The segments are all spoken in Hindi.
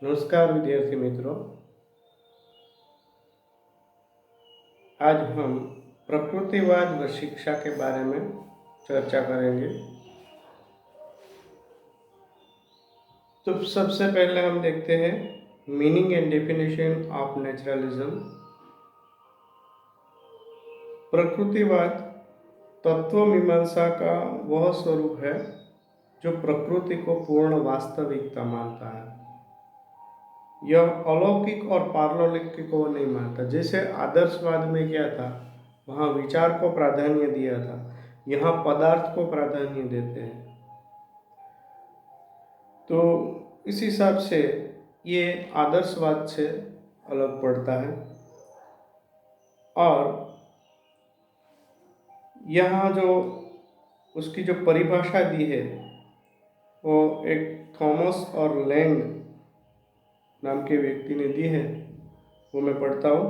नमस्कार विद्यार्थी मित्रों। आज हम प्रकृतिवाद व शिक्षा के बारे में चर्चा करेंगे। तो सबसे पहले हम देखते हैं meaning and definition of naturalism. प्रकृतिवाद तत्व मीमांसा का वह स्वरूप है जो प्रकृति को पूर्ण वास्तविकता मानता है। यह अलौकिक और पारलौकिक को नहीं मानता। जैसे आदर्शवाद में क्या था, वहाँ विचार को प्राधान्य दिया था, यहाँ पदार्थ को प्राधान्य देते हैं। तो इस हिसाब से ये आदर्शवाद से अलग पड़ता है। और यहाँ जो उसकी जो परिभाषा दी है वो एक थॉमस और लैंग नाम के व्यक्ति ने दी है, वो मैं पढ़ता हूँ।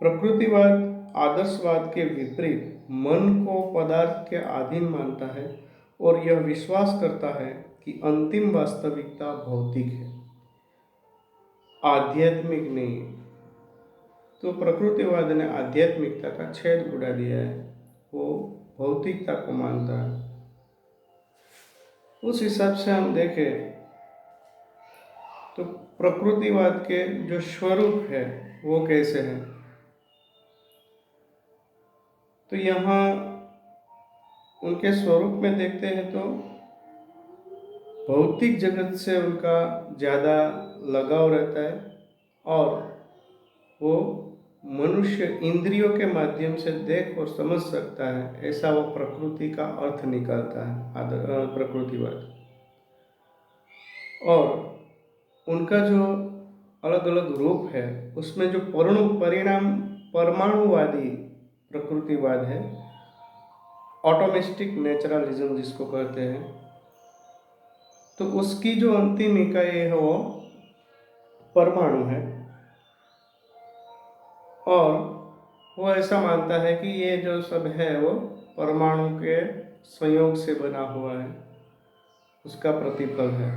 प्रकृतिवाद आदर्शवाद के विपरीत मन को पदार्थ के अधीन मानता है और यह विश्वास करता है कि अंतिम वास्तविकता भौतिक है, आध्यात्मिक नहीं। तो प्रकृतिवाद ने आध्यात्मिकता का छेद उड़ा दिया है, वो भौतिकता को मानता है। उस हिसाब से हम देखें तो प्रकृतिवाद के जो स्वरूप है वो कैसे है। तो यहाँ उनके स्वरूप में देखते हैं तो भौतिक जगत से उनका ज़्यादा लगाव रहता है और वो मनुष्य इंद्रियों के माध्यम से देख और समझ सकता है, ऐसा वो प्रकृति का अर्थ निकालता है प्रकृतिवाद। और उनका जो अलग अलग रूप है उसमें जो परमाणुवादी प्रकृतिवाद है, ऑटोमिस्टिक नेचुरलिज्म जिसको कहते हैं, तो उसकी जो अंतिम इकाई है वो परमाणु है। और वो ऐसा मानता है कि ये जो सब है वो परमाणु के संयोग से बना हुआ है, उसका प्रतिफल है।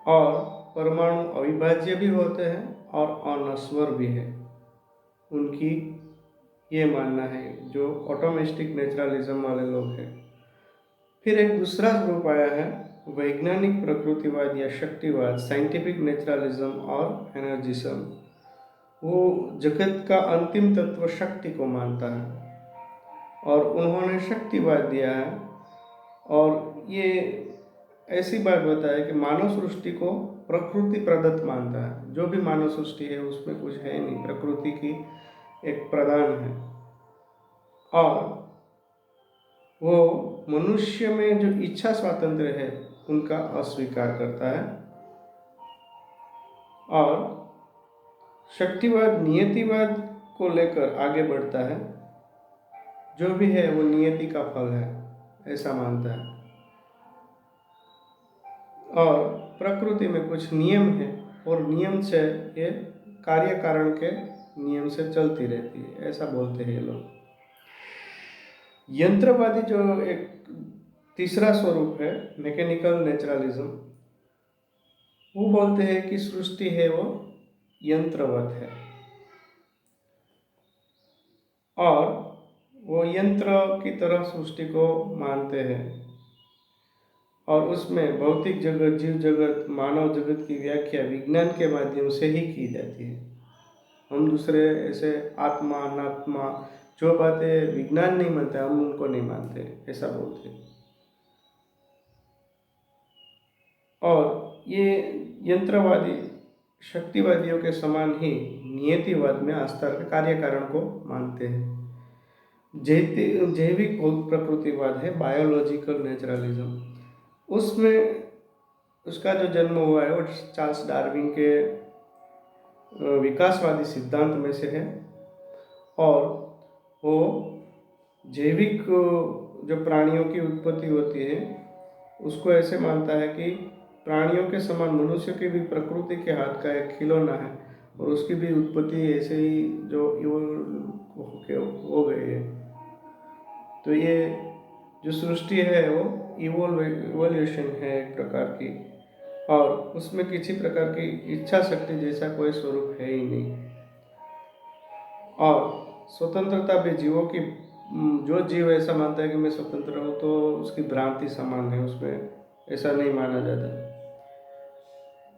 और परमाणु अविभाज्य भी होते हैं और अनश्वर भी है, उनकी ये मानना है जो ऑटोमिस्टिक नेचुरलिज्म वाले लोग हैं। फिर एक दूसरा ग्रुप आया है वैज्ञानिक प्रकृतिवाद या शक्तिवाद, साइंटिफिक नेचुरलिज्म और एनर्जिज्म। वो जगत का अंतिम तत्व शक्ति को मानता है और उन्होंने शक्तिवाद दिया है। और ये ऐसी बात बताया कि मानव सृष्टि को प्रकृति प्रदत्त मानता है। जो भी मानव सृष्टि है उसमें कुछ है नहीं, प्रकृति की एक प्रदान है। और वो मनुष्य में जो इच्छा स्वातंत्र्य है उनका अस्वीकार करता है। और शक्तिवाद नियतिवाद को लेकर आगे बढ़ता है, जो भी है वो नियति का फल है ऐसा मानता है। और प्रकृति में कुछ नियम है और नियम से ये कार्य कारण के नियम से चलती रहती है, ऐसा बोलते हैं ये लोग। यंत्रवादी जो एक तीसरा स्वरूप है मैकेनिकल नेचुरलिज्म, वो बोलते हैं कि सृष्टि है वो यंत्रवत है और वो यंत्र की तरह सृष्टि को मानते हैं। और उसमें भौतिक जगत, जीव जगत, मानव जगत की व्याख्या विज्ञान के माध्यम से ही की जाती है। हम दूसरे ऐसे आत्मा अनात्मा जो बातें विज्ञान नहीं मानते, हम उनको नहीं मानते, ऐसा बोलते हैं। और ये यंत्रवादी शक्तिवादियों के समान ही नियतिवाद में आस्था के कार्य कारण को मानते हैं। जैविक प्रकृतिवाद है बायोलॉजिकल नेचुरलिज्म, उसमें उसका जो जन्म हुआ है वो चार्ल्स डार्विन के विकासवादी सिद्धांत में से है। और वो जैविक जो प्राणियों की उत्पत्ति होती है उसको ऐसे मानता है कि प्राणियों के समान मनुष्य की भी प्रकृति के हाथ का एक खिलौना है और उसकी भी उत्पत्ति ऐसे ही जो हो गई है। तो ये जो सृष्टि है वो इवोल्यूशन है एक प्रकार की। और उसमें किसी प्रकार की इच्छा शक्ति जैसा कोई स्वरूप है ही नहीं। और स्वतंत्रता भी जीवों की, जो जीव ऐसा मानता है कि मैं स्वतंत्र हूँ तो उसकी भ्रांति समान है, उसमें ऐसा नहीं माना जाता।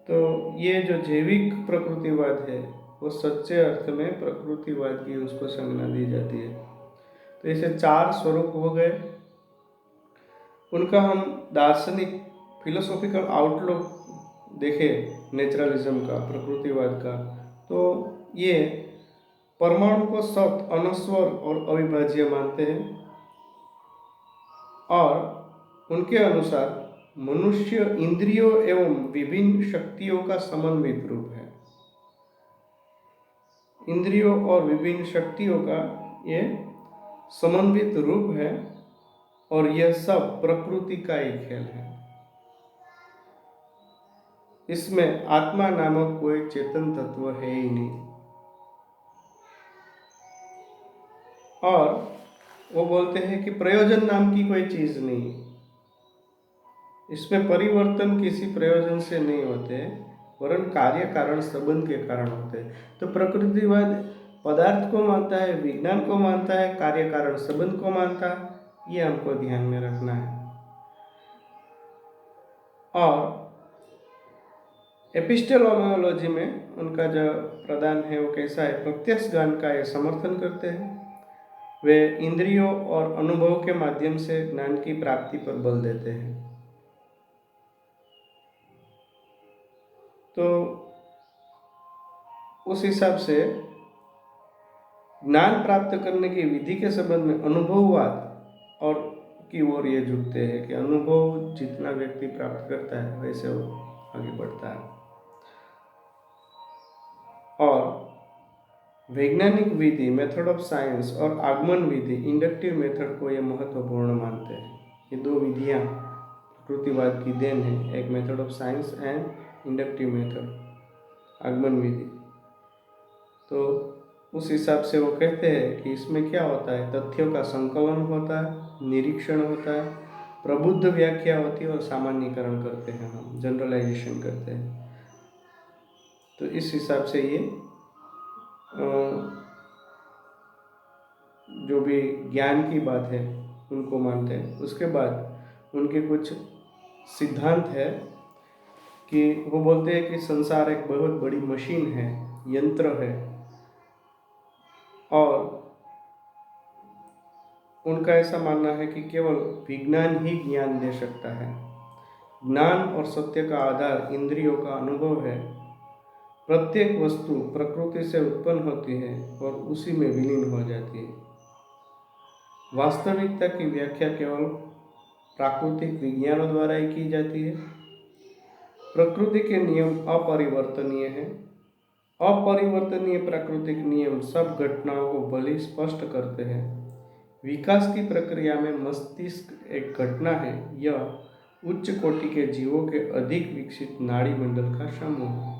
तो ये जो जैविक प्रकृतिवाद है वो सच्चे अर्थ में प्रकृतिवाद की उसको संज्ञा दी जाती है। तो ऐसे 4 स्वरूप हो गए। उनका हम दार्शनिक फिलोसॉफिकल आउटलुक देखें नेचुरलिज्म का, प्रकृतिवाद का, तो ये परमाणु को सत, अनश्वर और अविभाज्य मानते हैं और उनके अनुसार मनुष्य इंद्रियों एवं विभिन्न शक्तियों का समन्वित रूप है। इंद्रियों और विभिन्न शक्तियों का ये समन्वित रूप है और यह सब प्रकृति का ही खेल है। इसमें आत्मा नामक कोई चेतन तत्व है ही नहीं। और वो बोलते हैं कि प्रयोजन नाम की कोई चीज नहीं, इसमें परिवर्तन किसी प्रयोजन से नहीं होते वरन कार्य कारण संबंध के कारण होते हैं। तो प्रकृतिवाद पदार्थ को मानता है, विज्ञान को मानता है, कार्य कारण संबंध को मानता है, ये हमको ध्यान में रखना है। और एपिस्टेमोलॉजी में उनका जो प्रदान है वो कैसा है, प्रत्यक्ष ज्ञान का ये समर्थन करते हैं। वे इंद्रियों और अनुभव के माध्यम से ज्ञान की प्राप्ति पर बल देते हैं। तो उस हिसाब से ज्ञान प्राप्त करने की विधि के संबंध में अनुभववाद और की ओर ये झुकते हैं कि अनुभव जितना व्यक्ति प्राप्त करता है वैसे वो आगे बढ़ता है। और वैज्ञानिक विधि, मेथड ऑफ साइंस, और आगमन विधि, इंडक्टिव मेथड को ये महत्वपूर्ण मानते हैं। ये 2 विधियाँ प्रकृतिवाद की देन है, एक method of science and inductive method, आगमन विधि। तो उस हिसाब से वो कहते हैं कि इसमें क्या होता है, तथ्यों का संकलन होता है, निरीक्षण होता है, प्रबुद्ध व्याख्या होती है और सामान्यीकरण करते हैं, हम जनरलाइजेशन करते हैं। तो इस हिसाब से ये जो भी ज्ञान की बात है उनको मानते हैं। उसके बाद उनके कुछ सिद्धांत है कि वो बोलते हैं कि संसार एक बहुत बड़ी मशीन है, यंत्र है, और उनका ऐसा मानना है कि केवल विज्ञान ही ज्ञान दे सकता है। ज्ञान और सत्य का आधार इंद्रियों का अनुभव है। प्रत्येक वस्तु प्रकृति से उत्पन्न होती है और उसी में विलीन हो जाती है। वास्तविकता की व्याख्या केवल प्राकृतिक विज्ञानों द्वारा ही की जाती है। प्रकृति के नियम अपरिवर्तनीय हैं। अपरिवर्तनीय प्राकृतिक नियम सब घटनाओं को भली स्पष्ट करते हैं। विकास की प्रक्रिया में मस्तिष्क एक घटना है। यह उच्च कोटि के जीवों के अधिक विकसित नाड़ी मंडल का समूह है।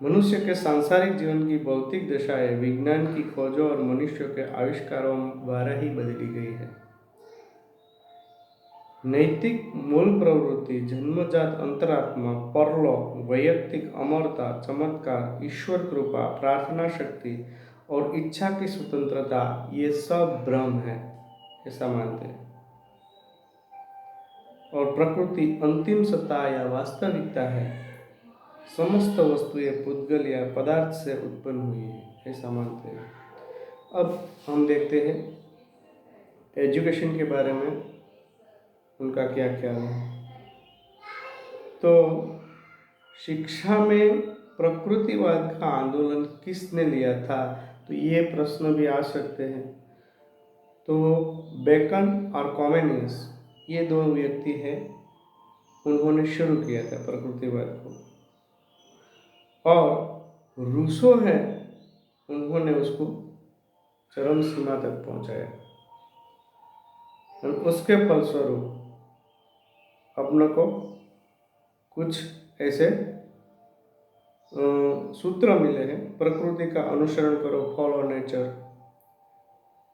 मनुष्य के सांसारिक जीवन की भौतिक दशाएं विज्ञान की खोजों और मनुष्यों के आविष्कारों द्वारा ही बदली गई है। नैतिक मूल प्रवृत्ति, जन्मजात अंतरात्मा, परलोक, वैयक्तिक अमरता, चमत्कार, ईश्वर कृपा, प्रार्थना शक्ति और इच्छा की स्वतंत्रता, ये सब भ्रम है, ऐसा मानते हैं। और प्रकृति अंतिम सत्ता या वास्तविकता है। समस्त वस्तुएं पुद्गल या पदार्थ से उत्पन्न हुई है, ऐसा मानते हैं। अब हम देखते हैं एजुकेशन के बारे में उनका क्या ख्याल है। तो शिक्षा में प्रकृतिवाद का आंदोलन किसने लिया था, तो ये प्रश्न भी आ सकते हैं। तो बेकन और कॉमेनियस, ये 2 व्यक्ति हैं, उन्होंने शुरू किया था प्रकृतिवाद को। और रूसो है, उन्होंने उसको चरम सीमा तक पहुंचाया। और उसके फलस्वरूप अपनों को कुछ ऐसे सूत्र मिले हैं, प्रकृति का अनुसरण करो, फॉलो नेचर।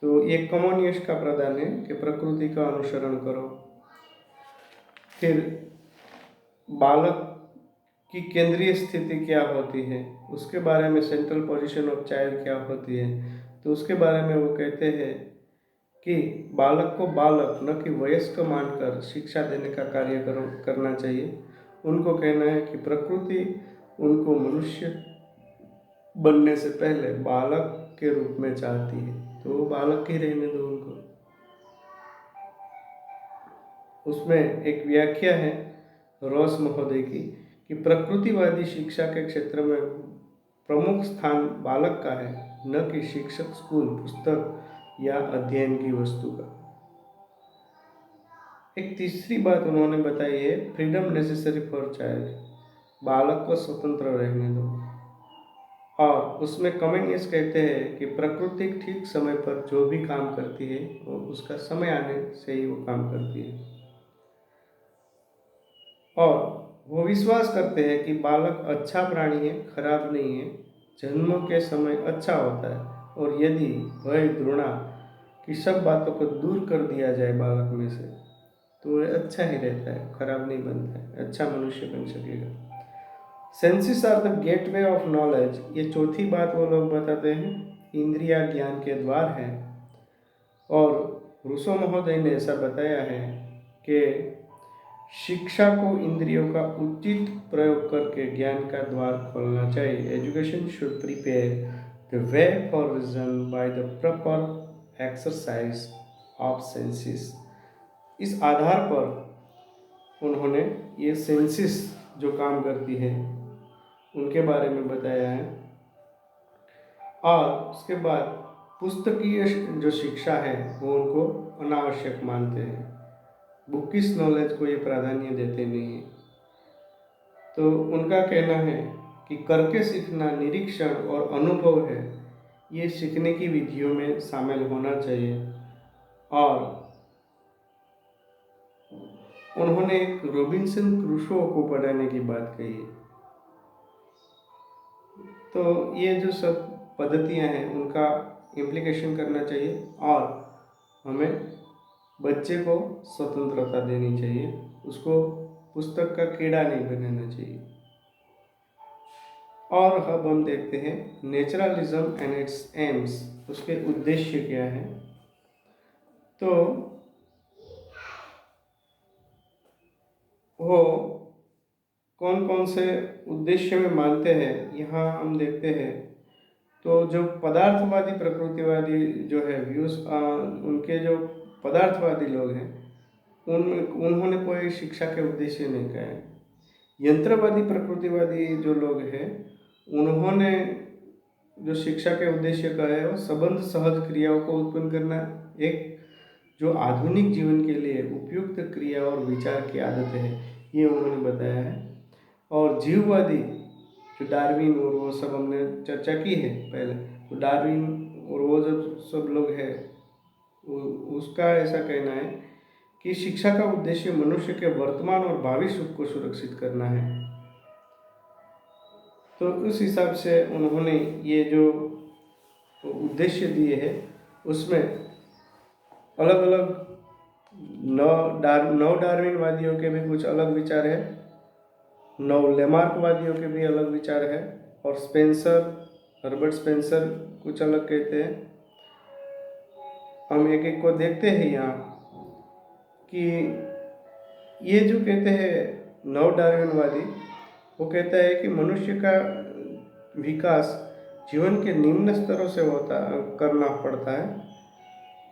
तो ये कम्युनिस्ट का प्रदान है कि प्रकृति का अनुसरण करो। फिर बालक की केंद्रीय स्थिति क्या होती है, उसके बारे में सेंट्रल पोजीशन ऑफ चाइल्ड क्या होती है, तो उसके बारे में वो कहते हैं कि बालक को बालक न कि वयस्क मानकर शिक्षा देने का कार्य करना चाहिए। उनको कहना है कि प्रकृति उनको मनुष्य बनने से पहले बालक के रूप में चाहती है, तो वो बालक ही रहने दो उनको। उसमें एक व्याख्या है रॉस महोदय की कि प्रकृतिवादी शिक्षा के क्षेत्र में प्रमुख स्थान बालक का है, न कि शिक्षक, स्कूल, पुस्तक या अध्ययन की वस्तु का। एक तीसरी बात उन्होंने बताई है फ्रीडम नेसेसरी फॉर चाइल्ड, बालक को स्वतंत्र रहने दो। और उसमें कमेनियस कहते हैं कि प्रकृति ठीक समय पर जो भी काम करती है वो उसका समय आने से ही वो काम करती है। और वो विश्वास करते हैं कि बालक अच्छा प्राणी है, खराब नहीं है, जन्म के समय अच्छा होता है, और यदि भय, घृणा की सब बातों को दूर कर दिया जाए बालक में से, तो वह अच्छा ही रहता है, खराब नहीं बनता है, अच्छा मनुष्य बन सकेगा। Senses are the gateway of knowledge, ये चौथी बात वो लोग बताते हैं, इंद्रिया ज्ञान के द्वार है। और रूसो महोदय ने ऐसा बताया है कि शिक्षा को इंद्रियों का उचित प्रयोग करके ज्ञान का द्वार खोलना चाहिए। Education should prepare the way for vision by the proper exercise of senses. इस आधार पर उन्होंने ये सेंसेस जो काम करती है उनके बारे में बताया है। और उसके बाद पुस्तकीय जो शिक्षा है वो उनको अनावश्यक मानते हैं, बुकिश नॉलेज को ये प्राधान्य देते नहीं हैं। तो उनका कहना है कि करके सीखना, निरीक्षण और अनुभव है, ये सीखने की विधियों में शामिल होना चाहिए। और उन्होंने एक रॉबिन्सन क्रूसो को पढ़ाने की बात कही है। तो ये जो सब पद्धतियाँ हैं उनका इम्प्लीकेशन करना चाहिए और हमें बच्चे को स्वतंत्रता देनी चाहिए, उसको पुस्तक का कीड़ा नहीं बनाना चाहिए। और अब हम देखते हैं नेचुरलिज्म एंड इट्स एम्स, उसके उद्देश्य क्या है। तो वो कौन कौन से उद्देश्य में मानते हैं यहाँ हम देखते हैं। तो जो पदार्थवादी प्रकृतिवादी जो है व्यूज, उनके जो पदार्थवादी लोग हैं उन्होंने कोई शिक्षा के उद्देश्य नहीं कहा है। यंत्रवादी प्रकृतिवादी जो लोग हैं उन्होंने जो शिक्षा के उद्देश्य का है वो संबंध सहज क्रियाओं को उत्पन्न करना, एक जो आधुनिक जीवन के लिए उपयुक्त क्रिया और विचार की आदत है, ये उन्होंने बताया है। और जीववादी जो डार्विन और वो सब हमने चर्चा की है पहले, तो डार्विन और वो जो सब लोग हैं उसका ऐसा कहना है कि शिक्षा का उद्देश्य मनुष्य के वर्तमान और भावी सुख को सुरक्षित करना है। तो उस हिसाब से उन्होंने ये जो उद्देश्य दिए हैं उसमें अलग अलग नौ डार्विनवादियों के भी कुछ अलग विचार है, 9 लेमार्कवादियों के भी अलग विचार है, और हर्बर्ट स्पेंसर कुछ अलग कहते हैं। हम एक एक को देखते हैं यहाँ कि ये जो कहते हैं 9 डार्विनवादी, वो कहता है कि मनुष्य का विकास जीवन के निम्न स्तरों से करना पड़ता है,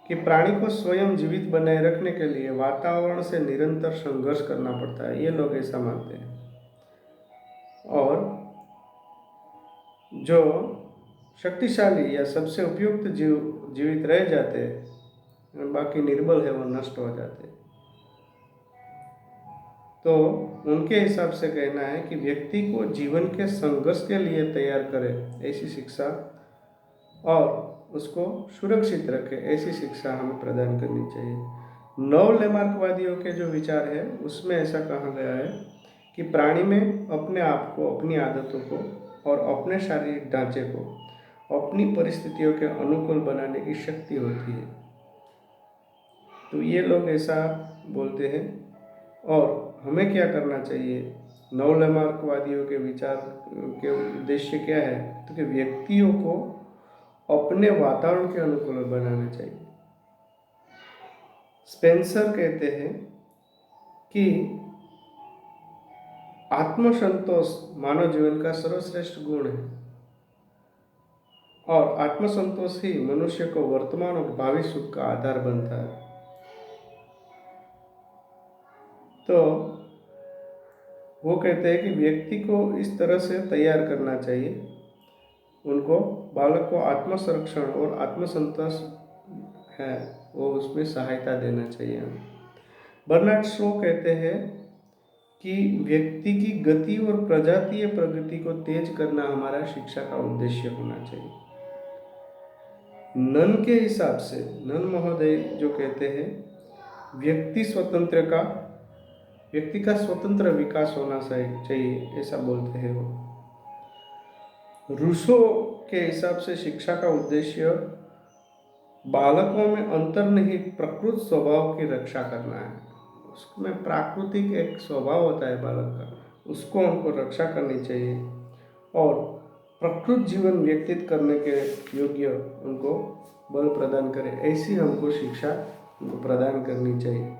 कि प्राणी को स्वयं जीवित बनाए रखने के लिए वातावरण से निरंतर संघर्ष करना पड़ता है, ये लोग ऐसा मानते हैं। और जो शक्तिशाली या सबसे उपयुक्त जीवित रह जाते हैं, बाकी निर्बल है वो नष्ट हो जाते हैं। तो उनके हिसाब से कहना है कि व्यक्ति को जीवन के संघर्ष के लिए तैयार करे ऐसी शिक्षा और उसको सुरक्षित रखे ऐसी शिक्षा हमें प्रदान करनी चाहिए। 9 लेमार्कवादियों के जो विचार है उसमें ऐसा कहा गया है कि प्राणी में अपने आप को, अपनी आदतों को और अपने शारीरिक ढांचे को अपनी परिस्थितियों के अनुकूल बनाने की शक्ति होती है। तो ये लोग ऐसा बोलते हैं। और हमें क्या करना चाहिए नवलैमार्कवादियों के विचार के उद्देश्य क्या है, तो कि व्यक्तियों को अपने वातावरण के अनुकूल बनाना चाहिए। स्पेंसर कहते हैं कि आत्मसंतोष मानव जीवन का सर्वश्रेष्ठ गुण है और आत्मसंतोष ही मनुष्य को वर्तमान और भावी सुख का आधार बनता है। तो वो कहते हैं कि व्यक्ति को इस तरह से तैयार करना चाहिए, उनको बालक को आत्म संरक्षण और आत्मसंतोष है वो उसमें सहायता देना चाहिए। बर्नार्ड शो कहते हैं कि व्यक्ति की गति और प्रजातीय प्रगति को तेज करना हमारा शिक्षा का उद्देश्य होना चाहिए। नन के हिसाब से नन महोदय जो कहते हैं व्यक्ति का स्वतंत्र विकास होना चाहिए, ऐसा बोलते हैं वो। रूसो के हिसाब से शिक्षा का उद्देश्य बालकों में अंतर्निहित प्रकृत स्वभाव की रक्षा करना है। उसमें प्राकृतिक एक स्वभाव होता है बालक का, उसको हमको रक्षा करनी चाहिए और प्रकृत जीवन व्यतीत करने के योग्य उनको बल प्रदान करे, ऐसी हमको शिक्षा उनको प्रदान करनी चाहिए।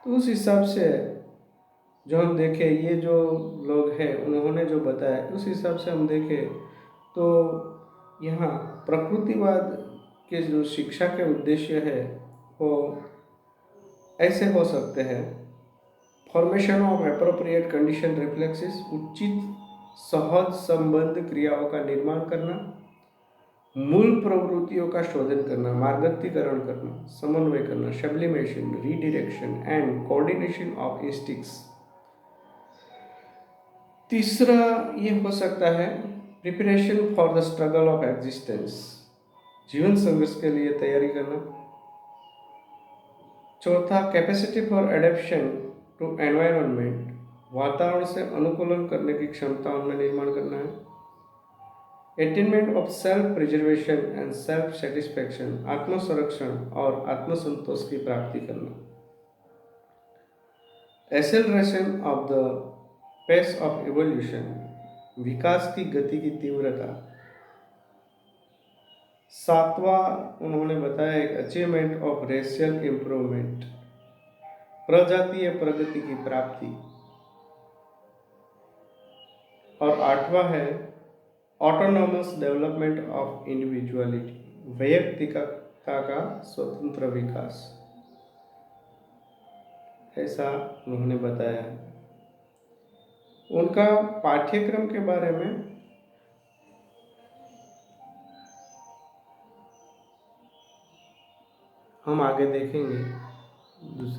तो उस हिसाब से जो हम देखें, ये जो लोग हैं उन्होंने जो बताया, उस हिसाब से हम देखें तो यहाँ प्रकृतिवाद के जो शिक्षा के उद्देश्य है वो ऐसे हो सकते हैं। Formation of appropriate condition reflexes, उचित सहज संबंध क्रियाओं का निर्माण करना, मूल प्रवृत्तियों का शोधन करना, मार्गीकरण करना, समन्वय करना, sublimation, redirection and coordination of instincts. तीसरा ये हो सकता है preparation for the struggle of existence, जीवन संघर्ष के लिए तैयारी करना। चौथा capacity for adaptation to environment, वातावरण से अनुकूलन करने की क्षमता उनमें निर्माण करना है। Attainment of self preservation and self satisfaction, आत्म संरक्षण और आत्मसंतोष की प्राप्ति करना। Acceleration of the pace of evolution, विकास की गति की तीव्रता। सातवां उन्होंने बताया एक अचीवमेंट ऑफ रेशियल इंप्रूवमेंट, प्रजातीय प्रगति की प्राप्ति। और आठवां है ऑटोनोमस डेवलपमेंट ऑफ इंडिविजुअलिटी, वैयक्तिकता का स्वतंत्र विकास, ऐसा उन्होंने बताया। उनका पाठ्यक्रम के बारे में हम आगे देखेंगे दूसरे